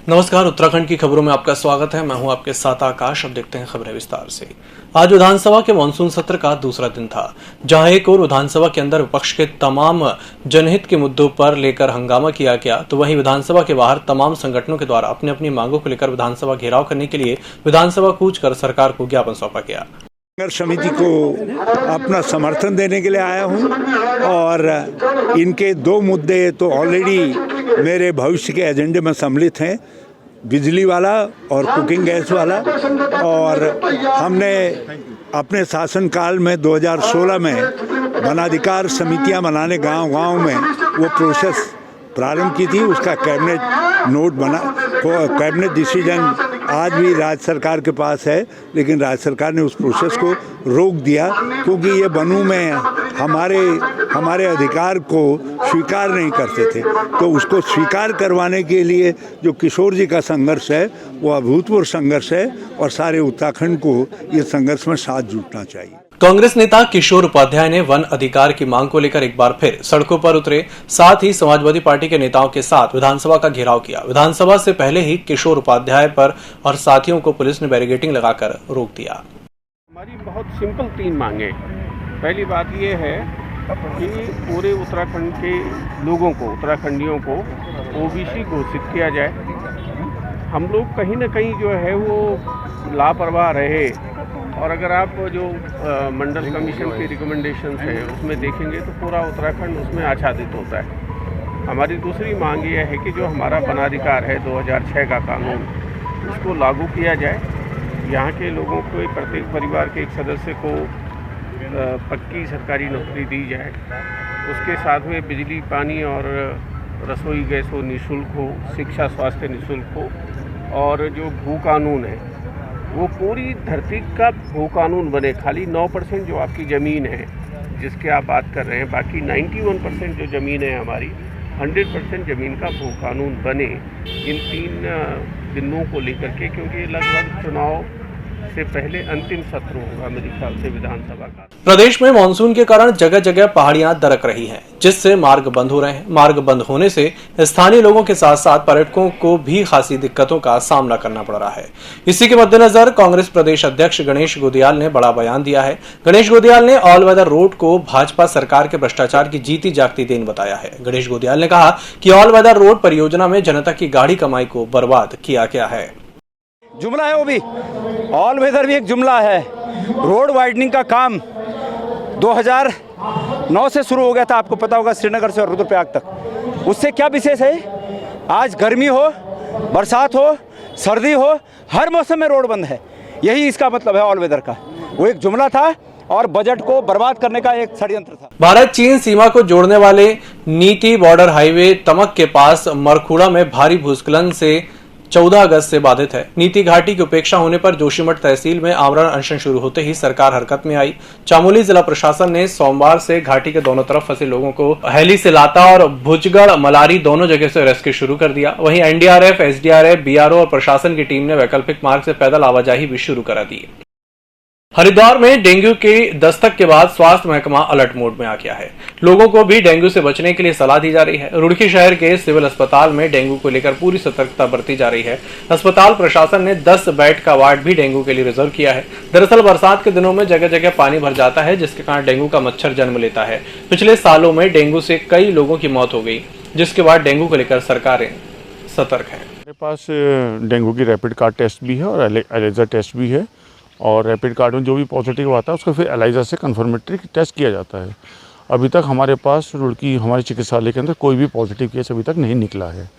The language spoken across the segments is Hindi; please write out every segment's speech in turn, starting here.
नमस्कार, उत्तराखंड की खबरों में आपका स्वागत है। मैं हूं आपके साथ आकाश। अब देखते हैं खबरें विस्तार से। आज विधानसभा के मानसून सत्र का दूसरा दिन था, जहां एक और विधानसभा के अंदर विपक्ष के तमाम जनहित के मुद्दों पर लेकर हंगामा किया गया, तो वहीं विधानसभा के बाहर तमाम संगठनों के द्वारा अपनी अपनी मांगों को लेकर विधानसभा घेराव करने के लिए विधानसभा कूच कर सरकार को ज्ञापन सौंपा गया। संघर्ष समिति को अपना समर्थन देने के लिए आया हूं और इनके दो मुद्दे तो ऑलरेडी मेरे भविष्य के एजेंडे में सम्मिलित हैं, बिजली वाला और कुकिंग गैस वाला। और हमने अपने शासनकाल में 2016 में वनाधिकार समितियां बनाने गांव-गांव में वो प्रोसेस प्रारंभ की थी। उसका कैबिनेट डिसीजन आज भी राज्य सरकार के पास है, लेकिन राज्य सरकार ने उस प्रोसेस को रोक दिया क्योंकि ये वनों में हमारे अधिकार को स्वीकार नहीं करते थे। तो उसको स्वीकार करवाने के लिए जो किशोर जी का संघर्ष है वो अभूतपूर्व संघर्ष है और सारे उत्तराखंड को ये संघर्ष में साथ जुटना चाहिए। कांग्रेस नेता किशोर उपाध्याय ने वन अधिकार की मांग को लेकर एक बार फिर सड़कों पर उतरे। साथ ही समाजवादी पार्टी के नेताओं के साथ विधानसभा का घेराव किया। विधानसभा से पहले ही किशोर उपाध्याय पर और साथियों को पुलिस ने बैरिकेडिंग लगाकर रोक दिया। हमारी बहुत सिंपल 3 मांगे। पहली बात ये है कि पूरे उत्तराखंड के लोगों को, उत्तराखंडियों को ओबीसी घोषित किया जाए। हम लोग कहीं ना कहीं जो है वो लापरवाह रहे, और अगर आप जो मंडल कमीशन की रिकमेंडेशंस है उसमें देखेंगे तो पूरा उत्तराखंड उसमें आच्छादित होता है। हमारी दूसरी मांग ये है कि जो हमारा वनाधिकार है 2006 का कानून, उसको लागू किया जाए। यहाँ के लोगों को, प्रत्येक परिवार के एक सदस्य को पक्की सरकारी नौकरी दी जाए। उसके साथ में बिजली, पानी और रसोई गैस हो निःशुल्क हो, शिक्षा स्वास्थ्य निःशुल्क हो, और जो भू कानून है वो पूरी धरती का भू कानून बने। खाली 9% जो आपकी ज़मीन है जिसके आप बात कर रहे हैं, बाकी 91% जो ज़मीन है हमारी, 100% ज़मीन का भू कानून बने। इन 3 बिंदुओं को लेकर के, क्योंकि लगभग चुनाव से पहले अंतिम सत्र होगा मेरे ख्याल से विधानसभा का। प्रदेश में मानसून के कारण जगह जगह पहाड़ियां दरक रही हैं, जिससे मार्ग बंद हो रहे हैं। मार्ग बंद होने से स्थानीय लोगों के साथ साथ पर्यटकों को भी खासी दिक्कतों का सामना करना पड़ रहा है। इसी के मद्देनजर कांग्रेस प्रदेश अध्यक्ष गणेश गोदियाल ने बड़ा बयान दिया है। गणेश गोदियाल ने ऑल वेदर रोड को भाजपा सरकार के भ्रष्टाचार की जीती जागती देन बताया है। गणेश गोदियाल ने कहा कि ऑल वेदर रोड परियोजना में जनता की गाढ़ी कमाई को बर्बाद किया गया है। जुमला है, वो भी ऑल वेदर भी एक जुमला है। रोड वाइडनिंग का काम 2009 से शुरू हो गया था, आपको पता होगा, श्रीनगर से और रुद्रप्रयाग तक। उससे क्या विशेष है? आज गर्मी हो, बरसात हो, सर्दी हो, हर मौसम में रोड बंद है। यही इसका मतलब है ऑल वेदर का। वो एक जुमला था और बजट को बर्बाद करने का एक षड्यंत्र था। भारत चीन सीमा को जोड़ने वाले नीति बॉर्डर हाईवे तमक के पास मरखुड़ा में भारी भूस्खलन से 14 अगस्त से बाधित है। नीति घाटी की उपेक्षा होने पर जोशीमठ तहसील में आमरण अनशन शुरू होते ही सरकार हरकत में आई। चामोली जिला प्रशासन ने सोमवार से घाटी के दोनों तरफ फंसे लोगों को हेली से लाता और भुजगढ़ मलारी दोनों जगह से रेस्क्यू शुरू कर दिया। वहीं एनडीआरएफ, एसडीआरएफ, बीआरओ और प्रशासन की टीम ने वैकल्पिक मार्ग से पैदल आवाजाही भी शुरू करा दी। हरिद्वार में डेंगू के दस्तक के बाद स्वास्थ्य महकमा अलर्ट मोड में आ गया है। लोगों को भी डेंगू से बचने के लिए सलाह दी जा रही है। रुड़की शहर के सिविल अस्पताल में डेंगू को लेकर पूरी सतर्कता बरती जा रही है। अस्पताल प्रशासन ने 10 बेड का वार्ड भी डेंगू के लिए रिजर्व किया है। दरअसल बरसात के दिनों में जगह जगह पानी भर जाता है, जिसके कारण डेंगू का मच्छर जन्म लेता है। पिछले सालों में डेंगू से कई लोगों की मौत हो गई, जिसके बाद डेंगू को लेकर सरकारें सतर्क है। मेरे पास डेंगू की रैपिड कार्ड टेस्ट भी है और एलिजा टेस्ट भी है, और रैपिड कार्ड में जो भी पॉजिटिव आता है उसको फिर एलाइजा से कन्फर्मेटरी टेस्ट किया जाता है। अभी तक हमारे पास रुड़की हमारे चिकित्सालय के अंदर कोई भी पॉजिटिव केस अभी तक नहीं निकला है।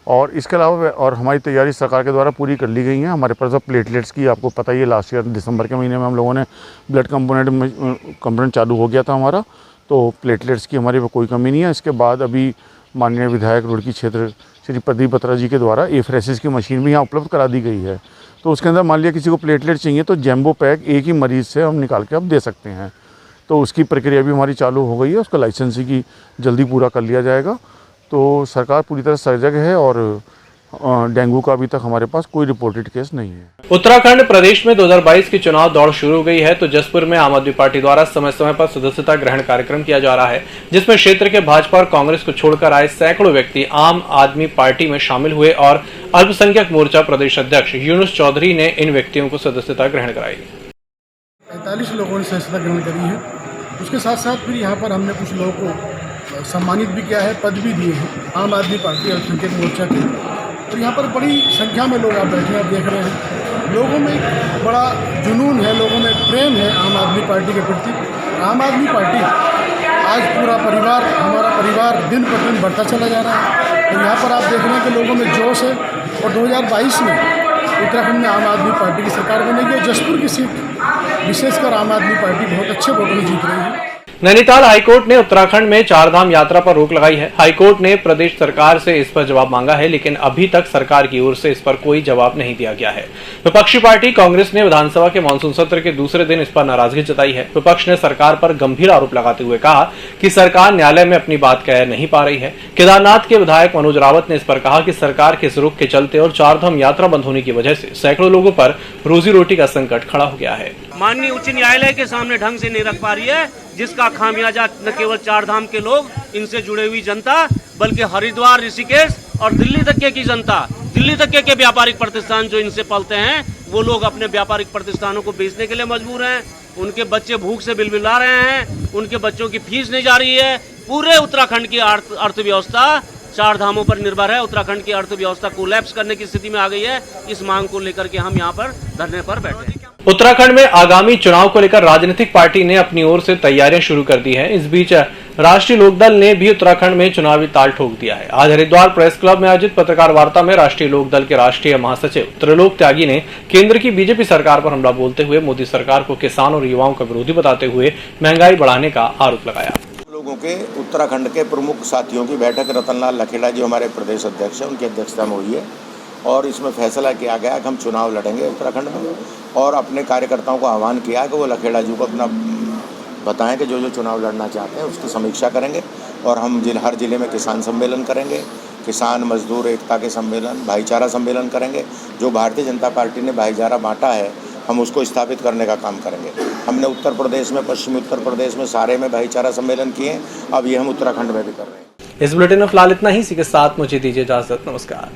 और इसके अलावा और हमारी तैयारी सरकार के द्वारा पूरी कर ली गई है। हमारे पास अब प्लेटलेट्स की, आपको पता ही है, लास्ट ईयर दिसंबर के महीने में हम लोगों ने ब्लड कंपोनेंट चालू हो गया था हमारा, तो प्लेटलेट्स की हमारे कोई कमी नहीं है। इसके बाद अभी माननीय विधायक रुड़की क्षेत्र श्री प्रदीप बत्रा जी के द्वारा एफरेसिस की मशीन भी यहाँ उपलब्ध करा दी गई है। तो उसके अंदर मान लिया किसी को प्लेटलेट चाहिए तो जैम्बो पैक एक ही मरीज़ से हम निकाल के अब दे सकते हैं। तो उसकी प्रक्रिया भी हमारी चालू हो गई है। उसका लाइसेंसिंग की जल्दी पूरा कर लिया जाएगा। तो सरकार पूरी तरह सजग है और डेंगू का अभी तक हमारे पास कोई रिपोर्टेड केस नहीं है। उत्तराखंड प्रदेश में 2022 की चुनाव दौड़ शुरू हो गई है, तो जसपुर में आम आदमी पार्टी द्वारा समय समय पर सदस्यता ग्रहण कार्यक्रम किया जा रहा है, जिसमें क्षेत्र के भाजपा और कांग्रेस को छोड़कर आए सैकड़ों व्यक्ति आम आदमी पार्टी में शामिल हुए और अल्पसंख्यक मोर्चा प्रदेश अध्यक्ष यूनुस चौधरी ने इन व्यक्तियों को सदस्यता ग्रहण कराई। 45 लोगों ने सदस्यता ग्रहण करी है। उसके साथ साथ फिर यहाँ पर हमने कुछ लोगों को सम्मानित भी किया है, पद भी दिए हैं आम आदमी पार्टी अल्पसंख्यक मोर्चा के। और यहाँ पर बड़ी संख्या में लोग आप बैठे आप देख रहे हैं, लोगों में एक बड़ा जुनून है, लोगों में प्रेम है आम आदमी पार्टी के प्रति। आम आदमी पार्टी आज पूरा परिवार, हमारा परिवार दिन पर दिन बढ़ता चला जा रहा है। तो यहाँ पर आप देख रहे हैं कि लोगों में जोश है और 2022 में उत्तराखंड में आम आदमी पार्टी की सरकार बनेगी और जसपुर की सीट विशेषकर आम आदमी पार्टी बहुत अच्छे वोटों में जीत रही है। नैनीताल हाईकोर्ट ने उत्तराखंड में चारधाम यात्रा पर रोक लगाई है। हाईकोर्ट ने प्रदेश सरकार से इस पर जवाब मांगा है, लेकिन अभी तक सरकार की ओर से इस पर कोई जवाब नहीं दिया गया है। विपक्षी पार्टी कांग्रेस ने विधानसभा के मानसून सत्र के दूसरे दिन इस पर नाराजगी जताई है। विपक्ष ने सरकार पर गंभीर आरोप लगाते हुए कहा कि सरकार न्यायालय में अपनी बात कह नहीं पा रही है। केदारनाथ के विधायक मनोज रावत ने इस पर कहा कि सरकार के इस रुख के चलते और चारधाम यात्रा बंद होने की वजह से सैकड़ों लोगों पर रोजी रोटी का संकट खड़ा हो गया है। माननीय उच्च न्यायालय के सामने ढंग से नहीं रख पा रही है, जिसका खामियाजा न केवल चारधाम के लोग, इनसे जुड़े हुई जनता, बल्कि हरिद्वार, ऋषिकेश और दिल्ली तक की जनता, दिल्ली तक के व्यापारिक प्रतिष्ठान जो इनसे पलते हैं, वो लोग अपने व्यापारिक प्रतिष्ठानों को बेचने के लिए मजबूर हैं। उनके बच्चे भूख से बिलबिला रहे हैं, उनके बच्चों की फीस नहीं जा रही है। पूरे उत्तराखंड की अर्थव्यवस्था चार धामों पर निर्भर है। उत्तराखंड की अर्थव्यवस्था कोलैप्स करने की स्थिति में आ गई है। इस मांग को लेकर के हम यहाँ पर धरने पर बैठे हैं। उत्तराखंड में आगामी चुनाव को लेकर राजनीतिक पार्टी ने अपनी ओर से तैयारियां शुरू कर दी हैं। इस बीच राष्ट्रीय लोकदल ने भी उत्तराखंड में चुनावी ताल ठोक दिया है। आज हरिद्वार प्रेस क्लब में आयोजित पत्रकार वार्ता में राष्ट्रीय लोकदल के राष्ट्रीय महासचिव त्रिलोक त्यागी ने केंद्र की बीजेपी सरकार पर हमला बोलते हुए मोदी सरकार को किसान और युवाओं का विरोधी बताते हुए महंगाई बढ़ाने का आरोप लगाया। लोगों के उत्तराखंड के प्रमुख साथियों की बैठक रतनलाल लखेड़ा जी हमारे प्रदेश अध्यक्ष हैं, उनकी अध्यक्षता में हुई है और इसमें फैसला किया गया कि हम चुनाव लड़ेंगे उत्तराखंड में और अपने कार्यकर्ताओं को आह्वान किया कि वो लखेड़ा जी को अपना बताएं कि जो चुनाव लड़ना चाहते हैं उसकी समीक्षा करेंगे और हम हर जिले में किसान सम्मेलन करेंगे, किसान मजदूर एकता के सम्मेलन, भाईचारा सम्मेलन करेंगे। जो भारतीय जनता पार्टी ने भाईचारा बांटा है हम उसको स्थापित करने का काम करेंगे। हमने उत्तर प्रदेश में, पश्चिमी उत्तर प्रदेश में सारे में भाईचारा सम्मेलन किए, अब ये हम उत्तराखंड में भी कर रहे हैं। इस बुलेटिन में फिलहाल इतना ही। इसी के साथ मुझे दीजिए इजाजत। नमस्कार।